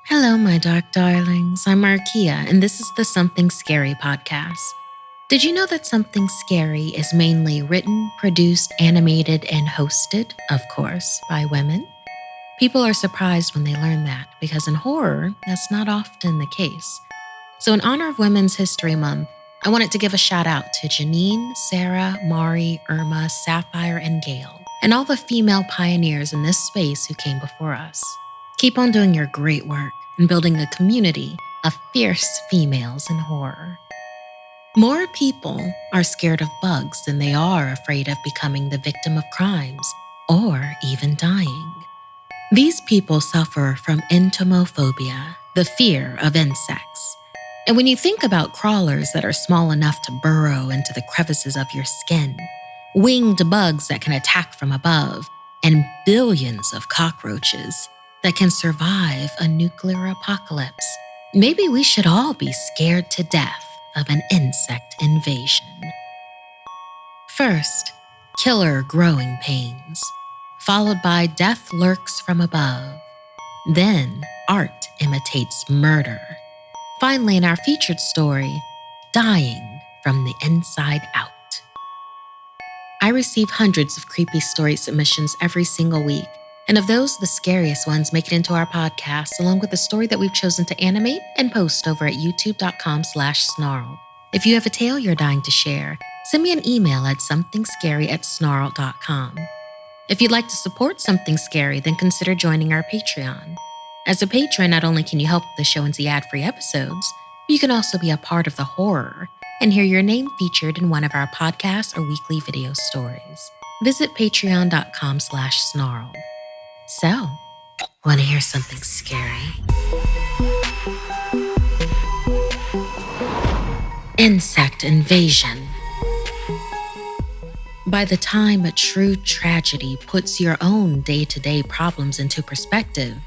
Hello, my dark darlings. I'm Markia, and this is the Something Scary podcast. Did you know that Something Scary is mainly written, produced, animated, and hosted, of course, by women? People are surprised when they learn that, because in horror, that's not often the case. So in honor of Women's History Month, I wanted to give a shout out to Janine, Sarah, Mari, Irma, Sapphire, and Gail, and all the female pioneers in this space who came before us. Keep on doing your great work and building a community of fierce females in horror. More people are scared of bugs than they are afraid of becoming the victim of crimes or even dying. These people suffer from entomophobia, the fear of insects. And when you think about crawlers that are small enough to burrow into the crevices of your skin, winged bugs that can attack from above, and billions of cockroaches that can survive a nuclear apocalypse, maybe we should all be scared to death of an insect invasion. First, killer growing pains, followed by death lurks from above. Then, art imitates murder. Finally, in our featured story, dying from the inside out. I receive hundreds of creepy story submissions every single week, and of those, the scariest ones make it into our podcast, along with the story that we've chosen to animate and post over at youtube.com/snarled. If you have a tale you're dying to share, send me an email at somethingscary@snarled.com. If you'd like to support Something Scary, then consider joining our Patreon. As a patron, not only can you help the show and see ad-free episodes, but you can also be a part of the horror and hear your name featured in one of our podcasts or weekly video stories. Visit patreon.com/snarled. So, want to hear something scary? Insect invasion. By the time a true tragedy puts your own day-to-day problems into perspective,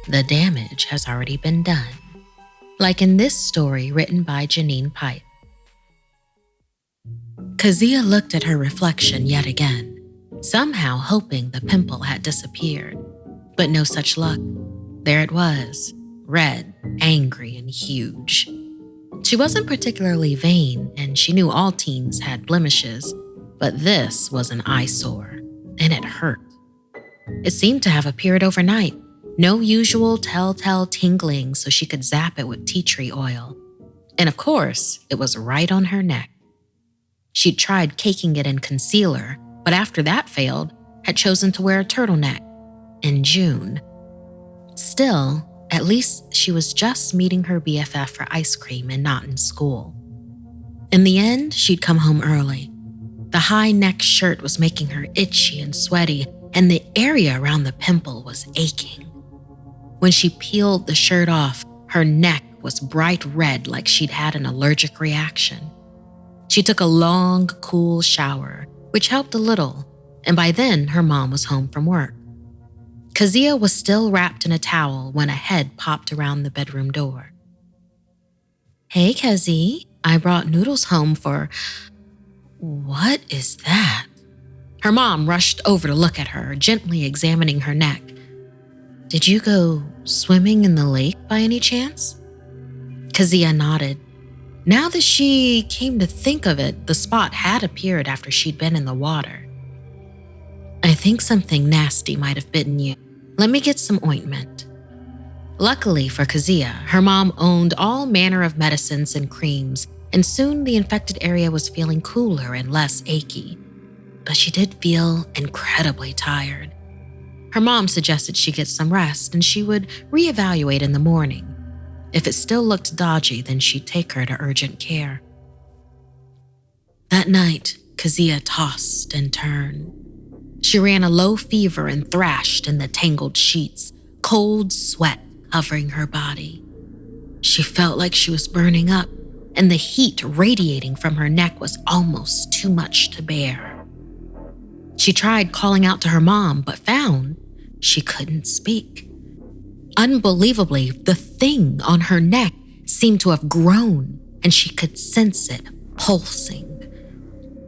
the damage has already been done. Like in this story written by Janine Pipe. Kazia looked at her reflection yet again, somehow hoping the pimple had disappeared. But no such luck. There it was, red, angry, and huge. She wasn't particularly vain, and she knew all teens had blemishes, but this was an eyesore, and it hurt. It seemed to have appeared overnight. No usual telltale tingling so she could zap it with tea tree oil. And of course, it was right on her neck. She'd tried caking it in concealer, but after that failed, had chosen to wear a turtleneck in June. Still, at least she was just meeting her BFF for ice cream and not in school. In the end, she'd come home early. The high neck shirt was making her itchy and sweaty, and the area around the pimple was aching. When she peeled the shirt off, her neck was bright red like she'd had an allergic reaction. She took a long, cool shower, which helped a little, and by then her mom was home from work. Kazia was still wrapped in a towel when a head popped around the bedroom door. "Hey, Kazi, I brought noodles home for..." "What is that?" Her mom rushed over to look at her, gently examining her neck. "Did you go swimming in the lake by any chance?" Kazia nodded. Now that she came to think of it, the spot had appeared after she'd been in the water. "I think something nasty might have bitten you. Let me get some ointment." Luckily for Kazia, her mom owned all manner of medicines and creams, and soon the infected area was feeling cooler and less achy. But she did feel incredibly tired. Her mom suggested she get some rest and she would reevaluate in the morning. If it still looked dodgy, then she'd take her to urgent care. That night, Kazia tossed and turned. She ran a low fever and thrashed in the tangled sheets, cold sweat covering her body. She felt like she was burning up, and the heat radiating from her neck was almost too much to bear. She tried calling out to her mom, but found she couldn't speak. Unbelievably, the thing on her neck seemed to have grown, and she could sense it pulsing.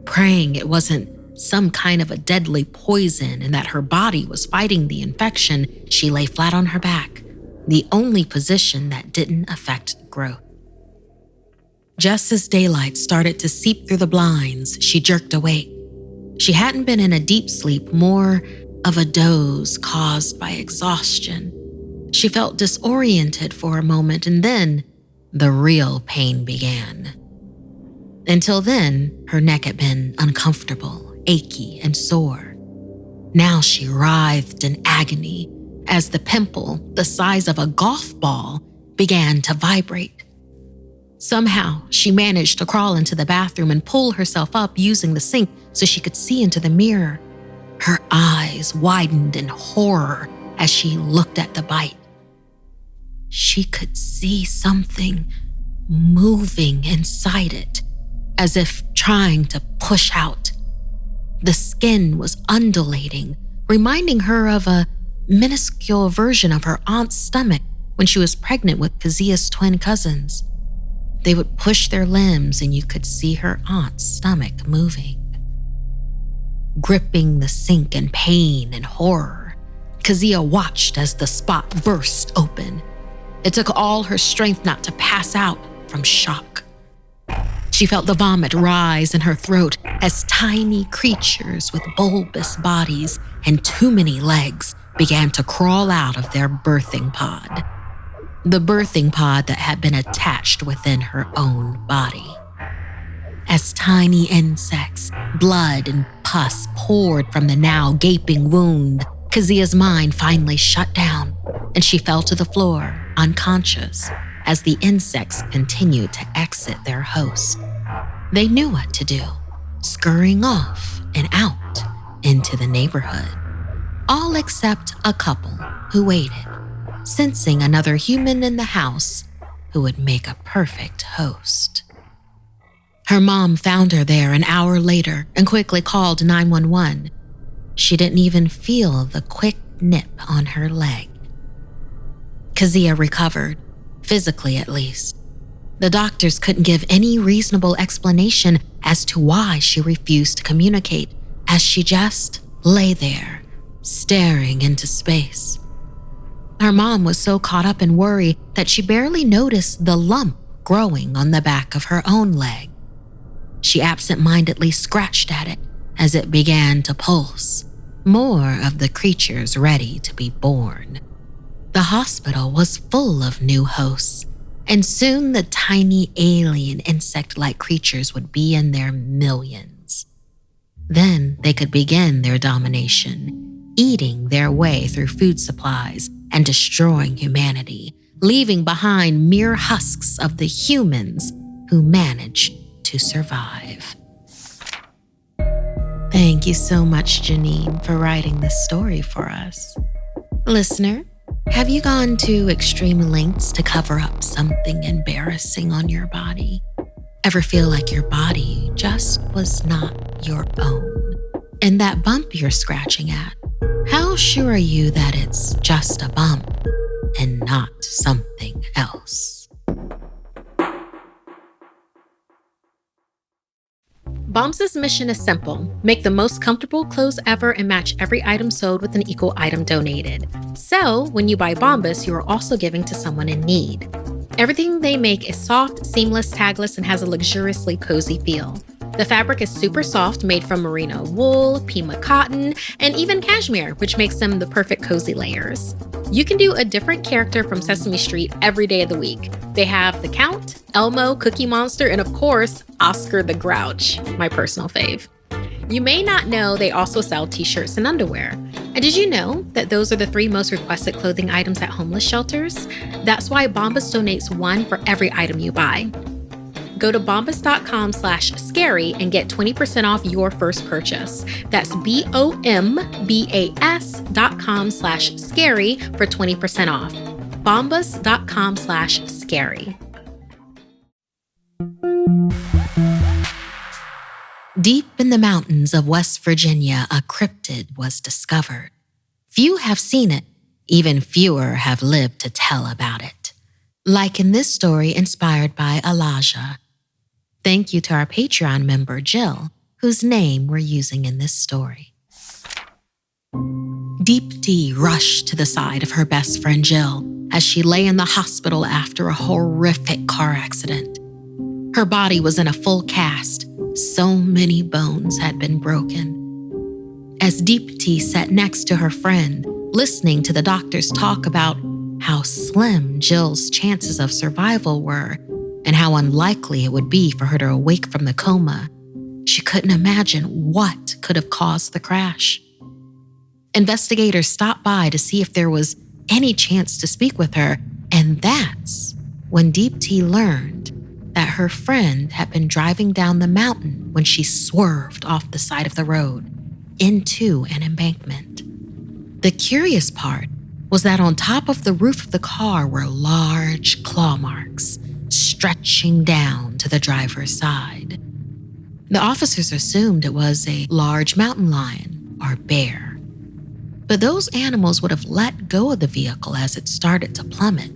Praying it wasn't some kind of a deadly poison and that her body was fighting the infection, she lay flat on her back, the only position that didn't affect growth. Just as daylight started to seep through the blinds, she jerked awake. She hadn't been in a deep sleep, more of a doze caused by exhaustion. She felt disoriented for a moment, and then the real pain began. Until then, her neck had been uncomfortable, achy, and sore. Now she writhed in agony as the pimple, the size of a golf ball, began to vibrate. Somehow, she managed to crawl into the bathroom and pull herself up using the sink so she could see into the mirror. Her eyes widened in horror as she looked at the bite. She could see something moving inside it, as if trying to push out. The skin was undulating, reminding her of a minuscule version of her aunt's stomach when she was pregnant with Kazia's twin cousins. They would push their limbs and you could see her aunt's stomach moving. Gripping the sink in pain and horror, Kazia watched as the spot burst open. It took all her strength not to pass out from shock. She felt the vomit rise in her throat as tiny creatures with bulbous bodies and too many legs began to crawl out of their birthing pod. The birthing pod that had been attached within her own body. As tiny insects, blood and pus poured from the now gaping wound, Kazia's mind finally shut down, and she fell to the floor, unconscious, as the insects continued to exit their host. They knew what to do, scurrying off and out into the neighborhood, all except a couple who waited, sensing another human in the house who would make a perfect host. Her mom found her there an hour later and quickly called 911. She didn't even feel the quick nip on her leg. Kazia recovered, physically at least. The doctors couldn't give any reasonable explanation as to why she refused to communicate, as she just lay there, staring into space. Her mom was so caught up in worry that she barely noticed the lump growing on the back of her own leg. She absent-mindedly scratched at it as it began to pulse, more of the creatures ready to be born. The hospital was full of new hosts, and soon the tiny alien insect-like creatures would be in their millions. Then they could begin their domination, eating their way through food supplies and destroying humanity, leaving behind mere husks of the humans who managed to survive. Thank you so much, Janine, for writing this story for us. Listener, have you gone to extreme lengths to cover up something embarrassing on your body? Ever feel like your body just was not your own? And that bump you're scratching at, how sure are you that it's just a bump and not something else? Bombs' mission is simple. Make the most comfortable clothes ever and match every item sold with an equal item donated. So, when you buy Bombas, you are also giving to someone in need. Everything they make is soft, seamless, tagless, and has a luxuriously cozy feel. The fabric is super soft, made from merino wool, pima cotton, and even cashmere, which makes them the perfect cozy layers. You can do a different character from Sesame Street every day of the week. They have the Count, Elmo, Cookie Monster, and of course, Oscar the Grouch, my personal fave. You may not know they also sell t-shirts and underwear. And did you know that those are the 3 most requested clothing items at homeless shelters? That's why Bombas donates one for every item you buy. Go to bombas.com/scary and get 20% off your first purchase. That's BOMBAS.com/scary for 20% off. bombas.com/scary. Deep in the mountains of West Virginia, a cryptid was discovered. Few have seen it, even fewer have lived to tell about it. Like in this story inspired by Alajah. Thank you to our Patreon member, Jill, whose name we're using in this story. Deep D rushed to the side of her best friend, Jill, as she lay in the hospital after a horrific car accident. Her body was in a full cast. So many bones had been broken. As Deepti sat next to her friend, listening to the doctors talk about how slim Jill's chances of survival were and how unlikely it would be for her to awake from the coma, she couldn't imagine what could have caused the crash. Investigators stopped by to see if there was any chance to speak with her, and that's when Deepti learned that her friend had been driving down the mountain when she swerved off the side of the road into an embankment. The curious part was that on top of the roof of the car were large claw marks stretching down to the driver's side. The officers assumed it was a large mountain lion or bear. But those animals would have let go of the vehicle as it started to plummet.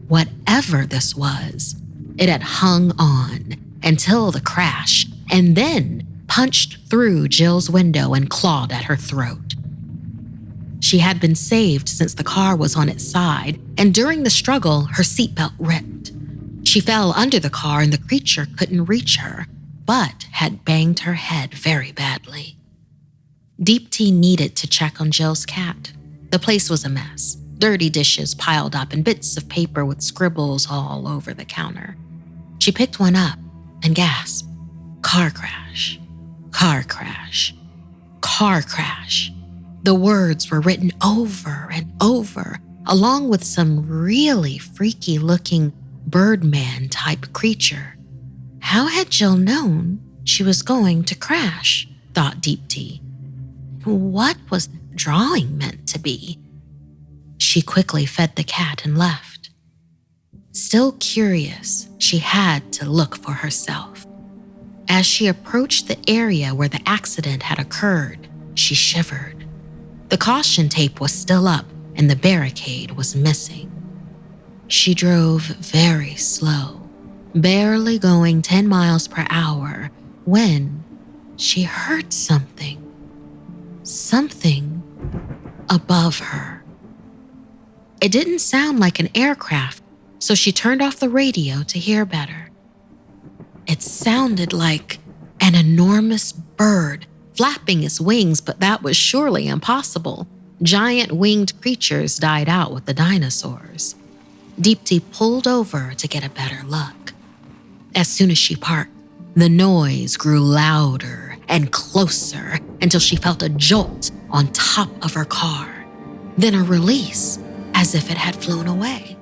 Whatever this was, it had hung on until the crash and then punched through Jill's window and clawed at her throat. She had been saved since the car was on its side, and during the struggle, her seatbelt ripped. She fell under the car and the creature couldn't reach her, but had banged her head very badly. Deepti needed to check on Jill's cat. The place was a mess. Dirty dishes piled up and bits of paper with scribbles all over the counter. She picked one up and gasped. Car crash, car crash, car crash. The words were written over and over, along with some really freaky-looking Birdman-type creature. How had Jill known she was going to crash, thought Deepti. What was the drawing meant to be? She quickly fed the cat and left. Still curious, she had to look for herself. As she approached the area where the accident had occurred, she shivered. The caution tape was still up and the barricade was missing. She drove very slow, barely going 10 miles per hour, when she heard something. Something above her. It didn't sound like an aircraft, so she turned off the radio to hear better. It sounded like an enormous bird flapping its wings, but that was surely impossible. Giant winged creatures died out with the dinosaurs. Deepti pulled over to get a better look. As soon as she parked, the noise grew louder and closer until she felt a jolt on top of her car, then a release as if it had flown away.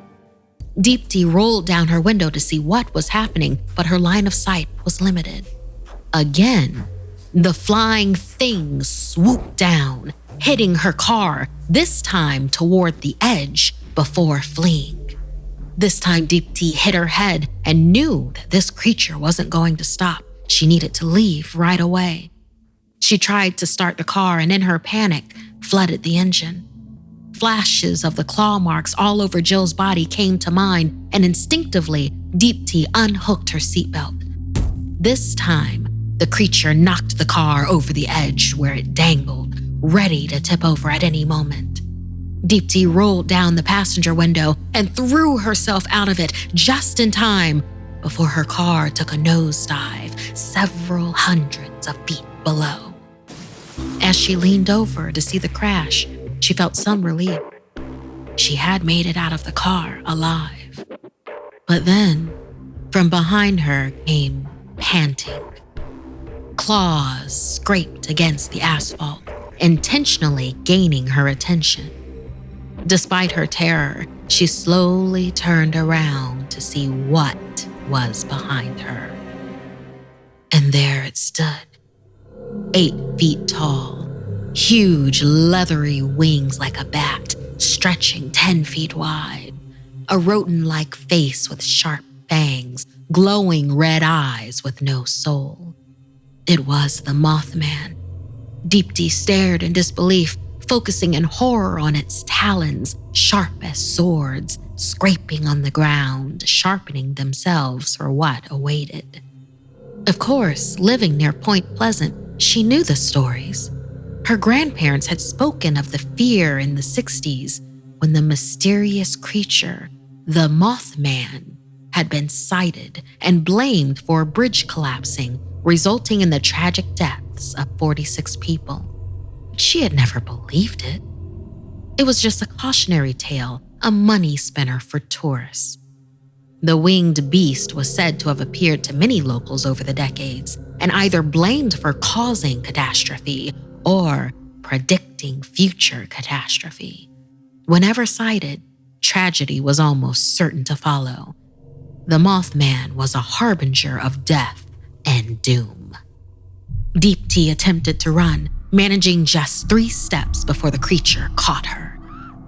Deepti rolled down her window to see what was happening, but her line of sight was limited. Again, the flying thing swooped down, hitting her car, this time toward the edge before fleeing. This time, Deepti hit her head and knew that this creature wasn't going to stop. She needed to leave right away. She tried to start the car and in her panic, flooded the engine. Flashes of the claw marks all over Jill's body came to mind, and instinctively, Deepti unhooked her seatbelt. This time, the creature knocked the car over the edge where it dangled, ready to tip over at any moment. Deepti rolled down the passenger window and threw herself out of it just in time before her car took a nosedive several hundreds of feet below. As she leaned over to see the crash, she felt some relief. She had made it out of the car alive. But then, from behind her came panting. Claws scraped against the asphalt, intentionally gaining her attention. Despite her terror, she slowly turned around to see what was behind her. And there it stood, 8 feet tall, huge leathery wings like a bat, stretching 10 feet wide, a rodent-like face with sharp fangs, glowing red eyes with no soul. It was the Mothman. Deepti stared in disbelief, focusing in horror on its talons, sharp as swords, scraping on the ground, sharpening themselves for what awaited. Of course, living near Point Pleasant, she knew the stories. Her grandparents had spoken of the fear in the 60s, when the mysterious creature, the Mothman, had been sighted and blamed for a bridge collapsing, resulting in the tragic deaths of 46 people. She had never believed it. It was just a cautionary tale, a money spinner for tourists. The winged beast was said to have appeared to many locals over the decades and either blamed for causing catastrophe or predicting future catastrophe. Whenever sighted, tragedy was almost certain to follow. The Mothman was a harbinger of death and doom. Deep Tea attempted to run, managing just 3 steps before the creature caught her.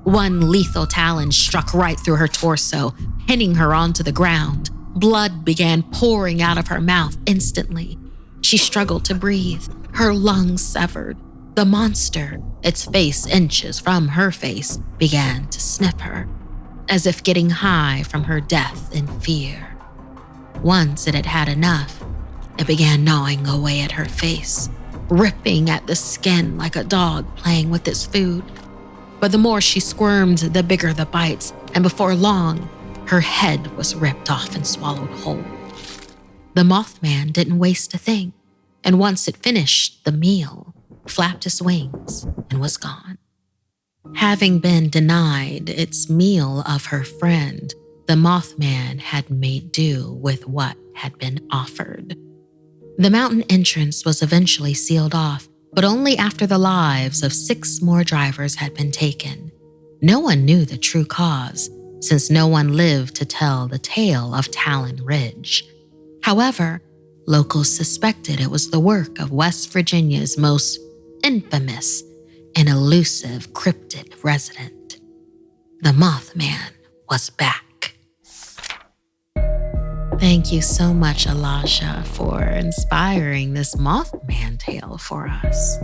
One lethal talon struck right through her torso, pinning her onto the ground. Blood began pouring out of her mouth instantly. She struggled to breathe, her lungs severed. The monster, its face inches from her face, began to sniff her, as if getting high from her death and fear. Once it had had enough, it began gnawing away at her face, ripping at the skin like a dog playing with its food. But the more she squirmed, the bigger the bites, and before long, her head was ripped off and swallowed whole. The Mothman didn't waste a thing, and once it finished the meal, flapped its wings and was gone. Having been denied its meal of her friend, the Mothman had made do with what had been offered. The mountain entrance was eventually sealed off, but only after the lives of 6 more drivers had been taken. No one knew the true cause, since no one lived to tell the tale of Talon Ridge. However, locals suspected it was the work of West Virginia's most infamous and elusive cryptid resident. The Mothman was back. Thank you so much, Alajah, for inspiring this Mothman tale for us.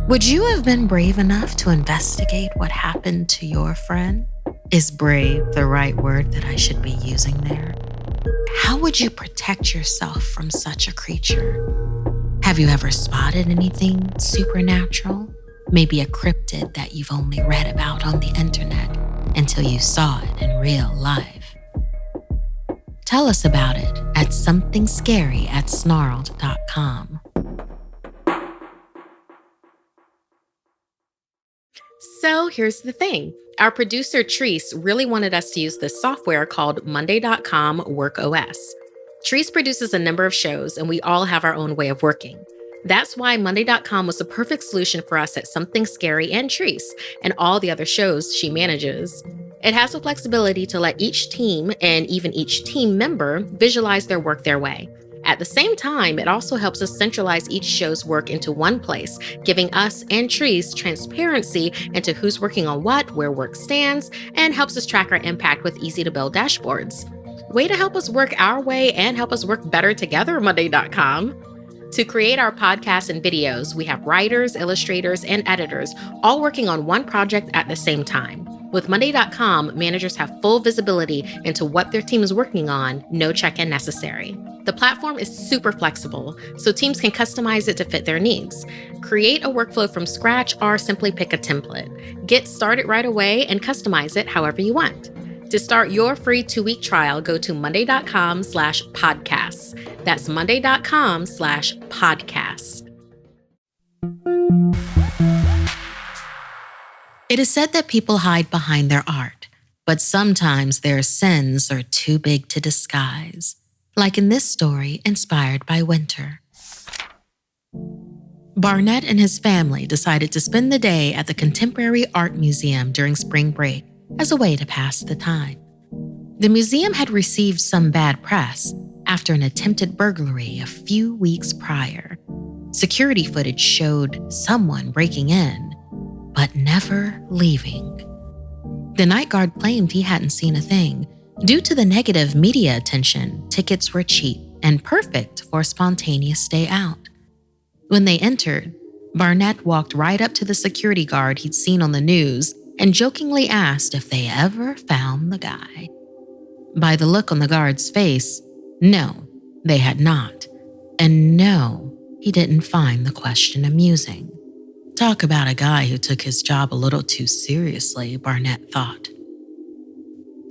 Would you have been brave enough to investigate what happened to your friend? Is brave the right word that I should be using there? How would you protect yourself from such a creature? Have you ever spotted anything supernatural? Maybe a cryptid that you've only read about on the internet until you saw it in real life. Tell us about it at somethingscary@snarled.com. So here's the thing. Our producer, Treese, really wanted us to use this software called Monday.com WorkOS. Treese produces a number of shows, and we all have our own way of working. That's why Monday.com was the perfect solution for us at Something Scary and Treese and all the other shows she manages. It has the flexibility to let each team and even each team member visualize their work their way. At the same time, it also helps us centralize each show's work into one place, giving us and Treese transparency into who's working on what, where work stands, and helps us track our impact with easy-to-build dashboards. Way to help us work our way and help us work better together, Monday.com. To create our podcasts and videos, we have writers, illustrators, and editors all working on one project at the same time. With Monday.com, managers have full visibility into what their team is working on, no check-in necessary. The platform is super flexible, so teams can customize it to fit their needs. Create a workflow from scratch or simply pick a template. Get started right away and customize it however you want. To start your free 2-week trial, go to monday.com/podcasts. That's monday.com/podcasts. It is said that people hide behind their art, but sometimes their sins are too big to disguise, like in this story inspired by winter. Barnett and his family decided to spend the day at the Contemporary Art Museum during spring break as a way to pass the time. The museum had received some bad press after an attempted burglary a few weeks prior. Security footage showed someone breaking in, but never leaving. The night guard claimed he hadn't seen a thing. Due to the negative media attention, tickets were cheap and perfect for a spontaneous day out. When they entered, Barnett walked right up to the security guard he'd seen on the news and jokingly asked if they ever found the guy. By the look on the guard's face, no, they had not. And no, he didn't find the question amusing. Talk about a guy who took his job a little too seriously, Barnett thought.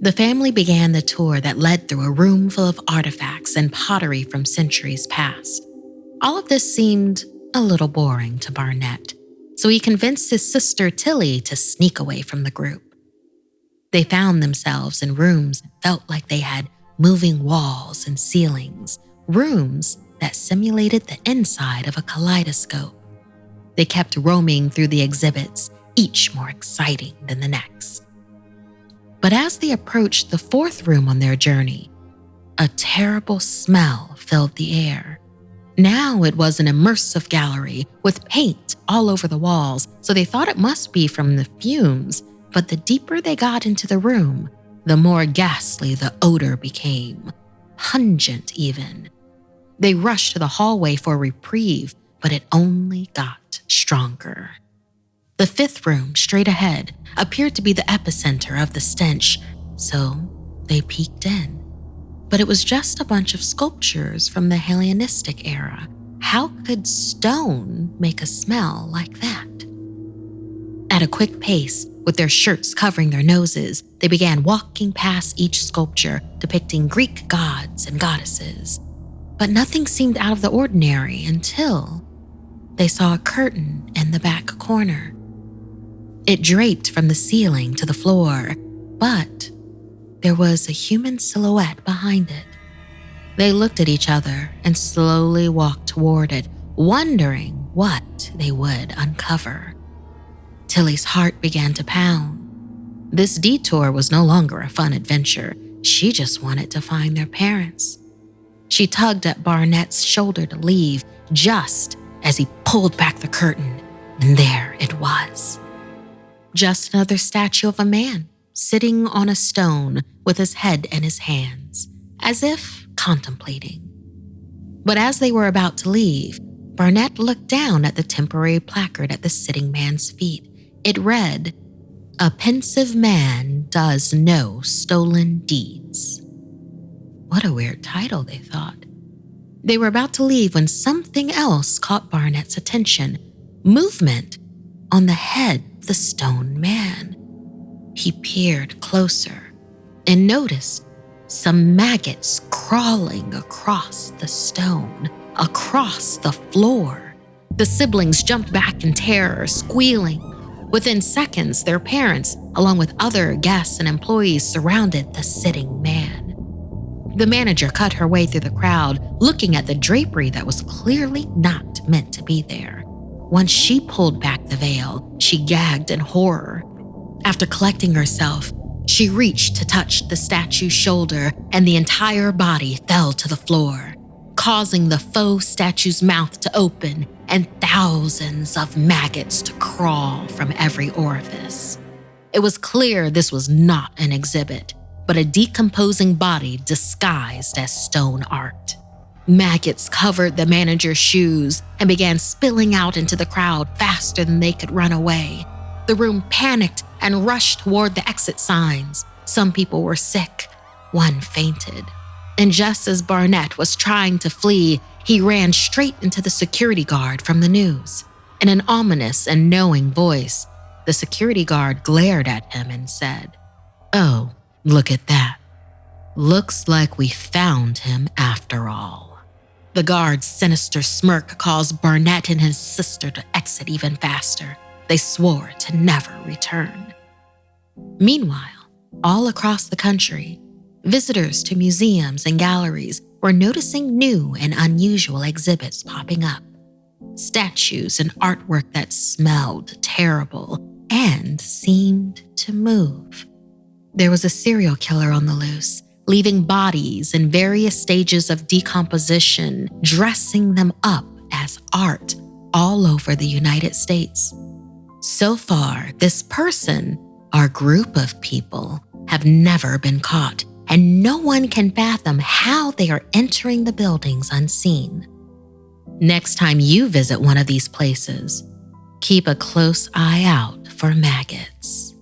The family began the tour that led through a room full of artifacts and pottery from centuries past. All of this seemed a little boring to Barnett, so he convinced his sister Tilly to sneak away from the group. They found themselves in rooms that felt like they had moving walls and ceilings, rooms that simulated the inside of a kaleidoscope. They kept roaming through the exhibits, each more exciting than the next. But as they approached the fourth room on their journey, a terrible smell filled the air. Now it was an immersive gallery with paint all over the walls, so they thought it must be from the fumes, but the deeper they got into the room, the more ghastly the odor became, pungent even. They rushed to the hallway for a reprieve, but it only got stronger. The fifth room, straight ahead, appeared to be the epicenter of the stench, so they peeked in. But it was just a bunch of sculptures from the Hellenistic era. How could stone make a smell like that? At a quick pace, with their shirts covering their noses, they began walking past each sculpture depicting Greek gods and goddesses. But nothing seemed out of the ordinary until they saw a curtain in the back corner. It draped from the ceiling to the floor, but there was a human silhouette behind it. They looked at each other and slowly walked toward it, wondering what they would uncover. Tilly's heart began to pound. This detour was no longer a fun adventure. She just wanted to find their parents. She tugged at Barnett's shoulder to leave, just as he pulled back the curtain, and there it was. Just another statue of a man, sitting on a stone with his head in his hands, as if contemplating. But as they were about to leave, Barnett looked down at the temporary placard at the sitting man's feet. It read, "A pensive man does no stolen deeds." What a weird title, they thought. They were about to leave when something else caught Barnett's attention. Movement on the head of the stone man. He peered closer and noticed some maggots crawling across the stone, across the floor. The siblings jumped back in terror, squealing. Within seconds, their parents, along with other guests and employees, surrounded the sitting man. The manager cut her way through the crowd, looking at the drapery that was clearly not meant to be there. Once she pulled back the veil, she gagged in horror. After collecting herself, she reached to touch the statue's shoulder, and the entire body fell to the floor, causing the faux statue's mouth to open and thousands of maggots to crawl from every orifice. It was clear this was not an exhibit, but a decomposing body disguised as stone art. Maggots covered the manager's shoes and began spilling out into the crowd faster than they could run away. The room panicked and rushed toward the exit signs. Some people were sick. One fainted. And just as Barnett was trying to flee, he ran straight into the security guard from the news. In an ominous and knowing voice, the security guard glared at him and said, "Oh, look at that. Looks like we found him after all." The guard's sinister smirk caused Barnett and his sister to exit even faster. They swore to never return. Meanwhile, all across the country, visitors to museums and galleries were noticing new and unusual exhibits popping up. Statues and artwork that smelled terrible and seemed to move. There was a serial killer on the loose, leaving bodies in various stages of decomposition, dressing them up as art all over the United States. So far, this person, or group of people, have never been caught, and no one can fathom how they are entering the buildings unseen. Next time you visit one of these places, keep a close eye out for maggots.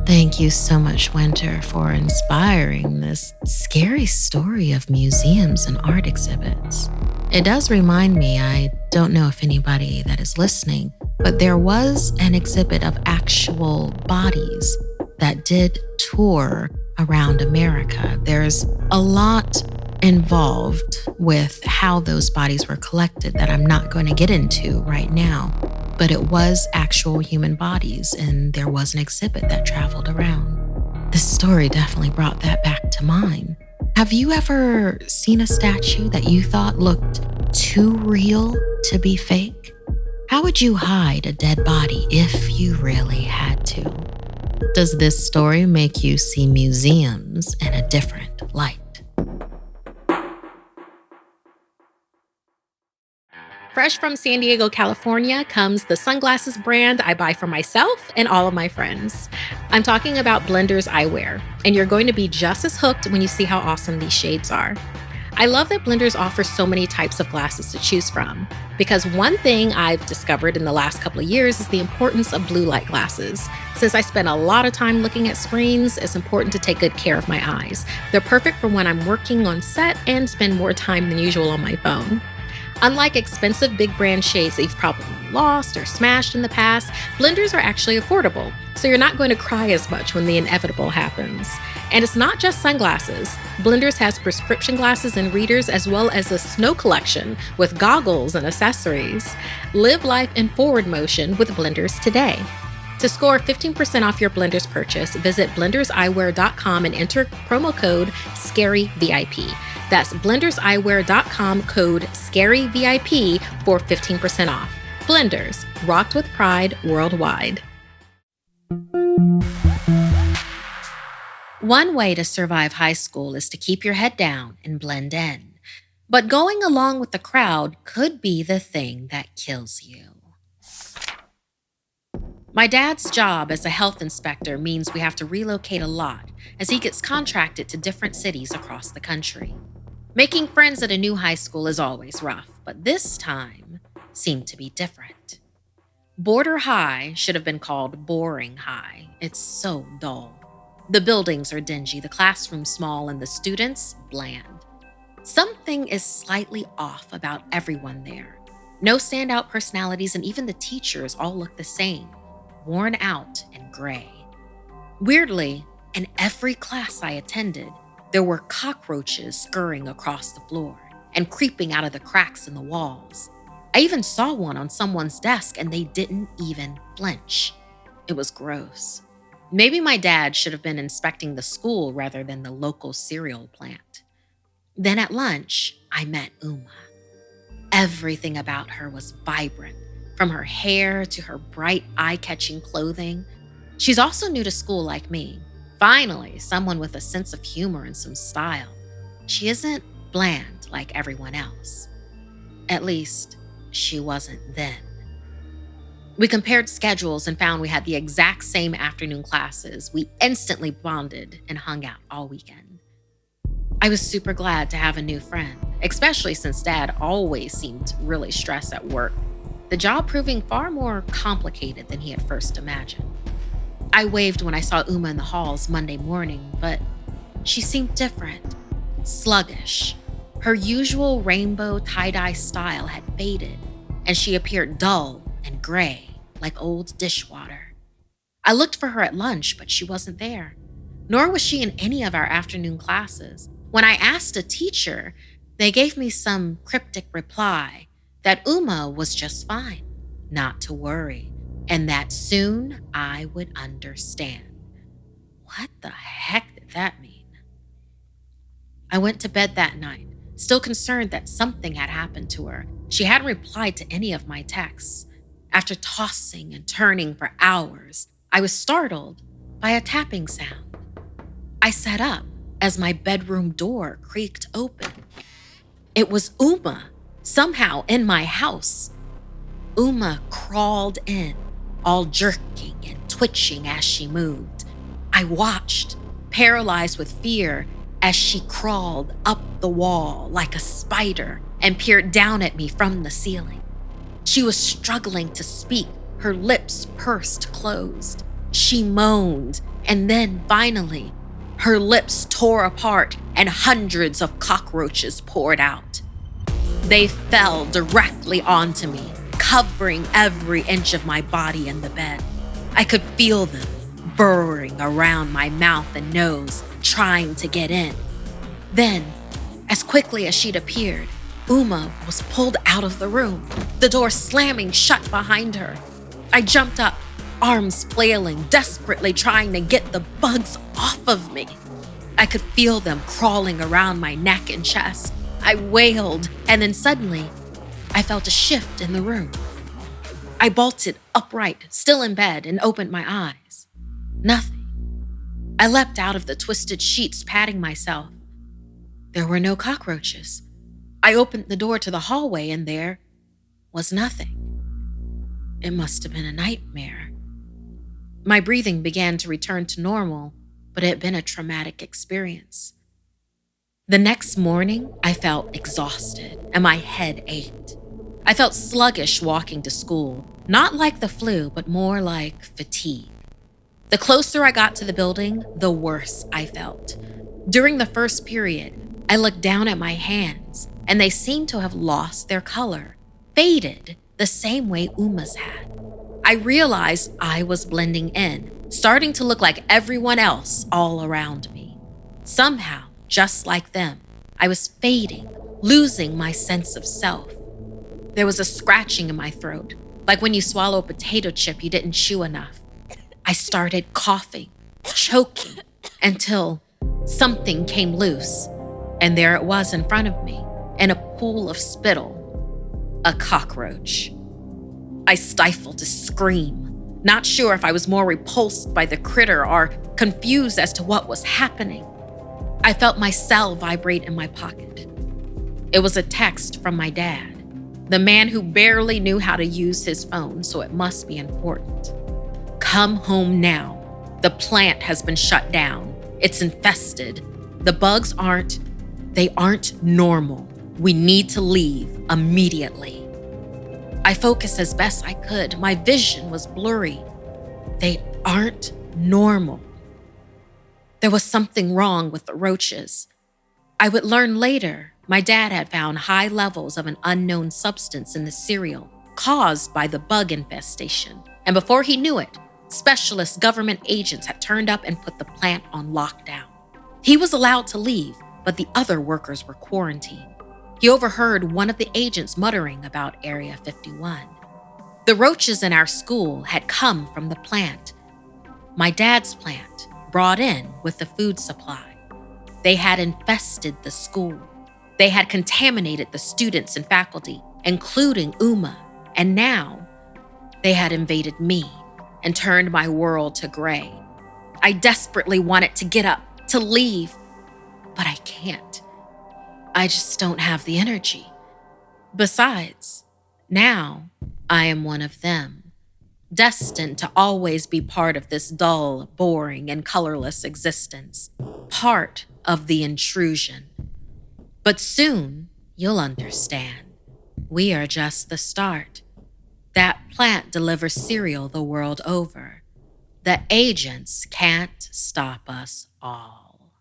Thank you so much, Winter, for inspiring this scary story of museums and art exhibits. It does remind me, I don't know if anybody that is listening, but there was an exhibit of actual bodies that did tour around America. There's a lot involved with how those bodies were collected that I'm not going to get into right now. But it was actual human bodies, and there was an exhibit that traveled around. This story definitely brought that back to mind. Have you ever seen a statue that you thought looked too real to be fake? How would you hide a dead body if you really had to? Does this story make you see museums in a different light? Fresh from San Diego, California comes the sunglasses brand I buy for myself and all of my friends. I'm talking about Blenders Eyewear, and you're going to be just as hooked when you see how awesome these shades are. I love that Blenders offers so many types of glasses to choose from, because one thing I've discovered in the last couple of years is the importance of blue light glasses. Since I spend a lot of time looking at screens, it's important to take good care of my eyes. They're perfect for when I'm working on set and spend more time than usual on my phone. Unlike expensive big brand shades that you've probably lost or smashed in the past, Blenders are actually affordable, so you're not going to cry as much when the inevitable happens. And it's not just sunglasses. Blenders has prescription glasses and readers, as well as a snow collection with goggles and accessories. Live life in forward motion with Blenders today. To score 15% off your Blenders purchase, visit blenderseyewear.com and enter promo code SCARYVIP. That's blenderseyewear.com code SCARYVIP for 15% off. Blenders, rocked with pride worldwide. One way to survive high school is to keep your head down and blend in. But going along with the crowd could be the thing that kills you. My dad's job as a health inspector means we have to relocate a lot as he gets contracted to different cities across the country. Making friends at a new high school is always rough, but this time seemed to be different. Border High should have been called Boring High. It's so dull. The buildings are dingy, the classrooms small, and the students bland. Something is slightly off about everyone there. No standout personalities, and even the teachers all look the same, worn out and gray. Weirdly, in every class I attended, there were cockroaches scurrying across the floor and creeping out of the cracks in the walls. I even saw one on someone's desk, and they didn't even flinch. It was gross. Maybe my dad should have been inspecting the school rather than the local cereal plant. Then at lunch, I met Uma. Everything about her was vibrant, from her hair to her bright, eye-catching clothing. She's also new to school like me. Finally, someone with a sense of humor and some style. She isn't bland like everyone else. At least, she wasn't then. We compared schedules and found we had the exact same afternoon classes. We instantly bonded and hung out all weekend. I was super glad to have a new friend, especially since Dad always seemed really stressed at work, the job proving far more complicated than he had first imagined. I waved when I saw Uma in the halls Monday morning, but she seemed different, sluggish. Her usual rainbow tie-dye style had faded, and she appeared dull and gray, like old dishwater. I looked for her at lunch, but she wasn't there, nor was she in any of our afternoon classes. When I asked a teacher, they gave me some cryptic reply that Uma was just fine, not to worry, and that soon I would understand. What the heck did that mean? I went to bed that night, still concerned that something had happened to her. She hadn't replied to any of my texts. After tossing and turning for hours, I was startled by a tapping sound. I sat up as my bedroom door creaked open. It was Uma, somehow in my house. Uma crawled in, all jerking and twitching as she moved. I watched, paralyzed with fear, as she crawled up the wall like a spider and peered down at me from the ceiling. She was struggling to speak, her lips pursed closed. She moaned, and then finally, her lips tore apart and hundreds of cockroaches poured out. They fell directly onto me, covering every inch of my body and the bed. I could feel them burrowing around my mouth and nose, trying to get in. Then, as quickly as she'd appeared, Uma was pulled out of the room, the door slamming shut behind her. I jumped up, arms flailing, desperately trying to get the bugs off of me. I could feel them crawling around my neck and chest. I wailed, and then suddenly, I felt a shift in the room. I bolted upright, still in bed, and opened my eyes. Nothing. I leapt out of the twisted sheets, patting myself. There were no cockroaches. I opened the door to the hallway, and there was nothing. It must have been a nightmare. My breathing began to return to normal, but it had been a traumatic experience. The next morning, I felt exhausted, and my head ached. I felt sluggish walking to school, not like the flu, but more like fatigue. The closer I got to the building, the worse I felt. During the first period, I looked down at my hands, and they seemed to have lost their color, faded the same way Uma's had. I realized I was blending in, starting to look like everyone else all around me. Somehow, just like them, I was fading, losing my sense of self. There was a scratching in my throat, like when you swallow a potato chip you didn't chew enough. I started coughing, choking, until something came loose, and there it was in front of me, in a pool of spittle. A cockroach. I stifled a scream, not sure if I was more repulsed by the critter or confused as to what was happening. I felt my cell vibrate in my pocket. It was a text from my dad, the man who barely knew how to use his phone, so it must be important. Come home now. The plant has been shut down. It's infested. The bugs aren't normal. We need to leave immediately. I focused as best I could. My vision was blurry. They aren't normal. There was something wrong with the roaches. I would learn later my dad had found high levels of an unknown substance in the cereal caused by the bug infestation. And before he knew it, specialist government agents had turned up and put the plant on lockdown. He was allowed to leave, but the other workers were quarantined. He overheard one of the agents muttering about Area 51. The roaches in our school had come from the plant, my dad's plant, brought in with the food supply. They had infested the school. They had contaminated the students and faculty, including Uma, and now they had invaded me and turned my world to gray. I desperately wanted to get up, to leave, but I can't. I just don't have the energy. Besides, now I am one of them, destined to always be part of this dull, boring, and colorless existence, part of the intrusion. But soon, you'll understand. We are just the start. That plant delivers cereal the world over. The agents can't stop us all.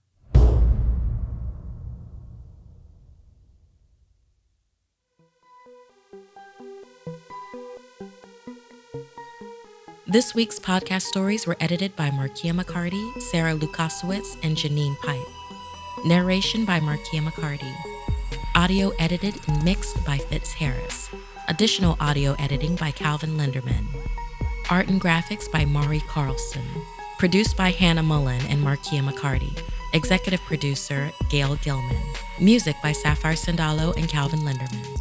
This week's podcast stories were edited by Markia McCarty, Sarah Lukasiewicz, and Janine Pipe. Narration by Markia McCarty. Audio edited and mixed by Fitz Harris. Additional audio editing by Calvin Linderman. Art and graphics by Mari Carlson. Produced by Hannah Mullen and Markia McCarty. Executive producer Gail Gilman. Music by Sapphire Sandalo and Calvin Linderman.